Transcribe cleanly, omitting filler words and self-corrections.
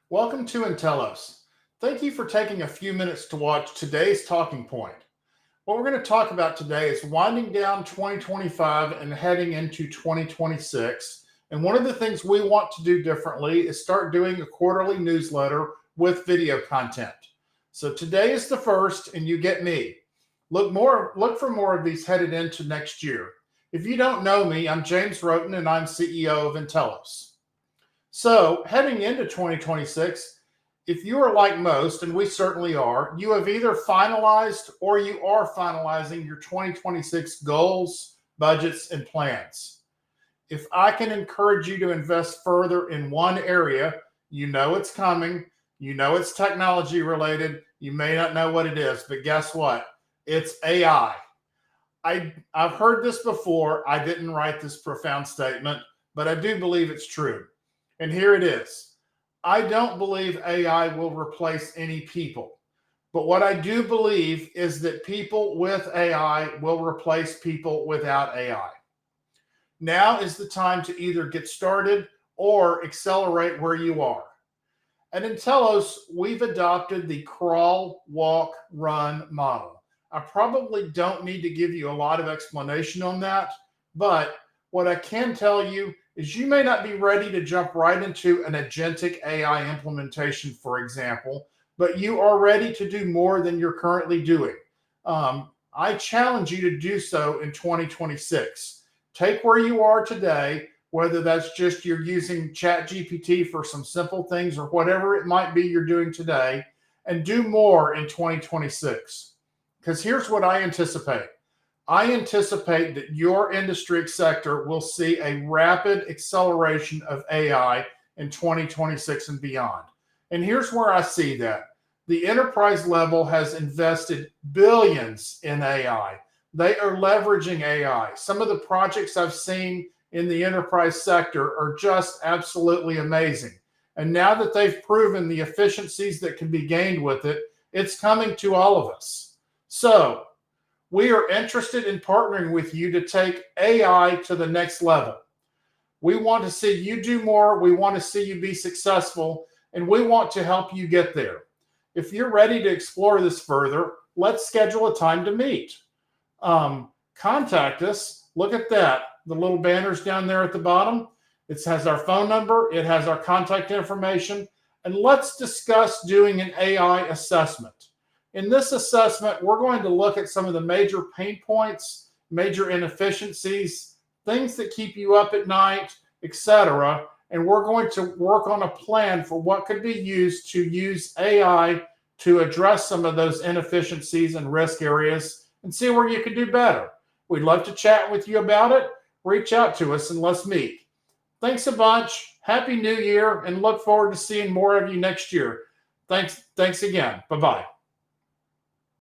Welcome to Intelos. Thank you for taking a few minutes to watch today's talking point. What we're going to talk about today is winding down 2025 and heading into 2026. And one of the things we want to do differently is start doing a quarterly newsletter with video content. So today is the first, and you get me. Look for more of these headed into next year. If you don't know me, I'm James Wroten, and I'm CEO of Intelos. So, heading into 2026, if you are like most, and we certainly are, you have either finalized or you are finalizing your 2026 goals, budgets, and plans. If I can encourage you to invest further in one area, you know it's coming, you know it's technology related, you may not know what it is, but guess what? It's AI. I've heard this before. I didn't write this profound statement, but I do believe it's true. And here it is. I don't believe AI will replace any people. But what I do believe is that people with AI will replace people without AI. Now is the time to either get started or accelerate where you are. At Intelos, we've adopted the crawl, walk, run model. I probably don't need to give you a lot of explanation on that, but what I can tell you is you may not be ready to jump right into an agentic AI implementation, for example, but you are ready to do more than you're currently doing. I challenge you to do so in 2026. Take where you are today, whether that's just you're using ChatGPT for some simple things or whatever it might be you're doing today, and do more in 2026. Because here's what I anticipate. I anticipate that your industry sector will see a rapid acceleration of AI in 2026 and beyond. And here's where I see that. The enterprise level has invested billions in AI. They are leveraging AI. Some of the projects I've seen in the enterprise sector are just absolutely amazing. And now that they've proven the efficiencies that can be gained with it, it's coming to all of us. So, we are interested in partnering with you to take AI to the next level. We want to see you do more. We want to see you be successful, and we want to help you get there. If you're ready to explore this further, let's schedule a time to meet. Contact us. Look at that. The little banners down there at the bottom. It has our phone number. It has our contact information. And let's discuss doing an AI assessment. In this assessment, we're going to look at some of the major pain points, major inefficiencies, things that keep you up at night, etc. And we're going to work on a plan for what could be used to use AI to address some of those inefficiencies and risk areas and see where you can do better. We'd love to chat with you about it. Reach out to us and let's meet. Thanks a bunch. Happy New Year, and look forward to seeing more of you next year. Thanks again. Bye-bye.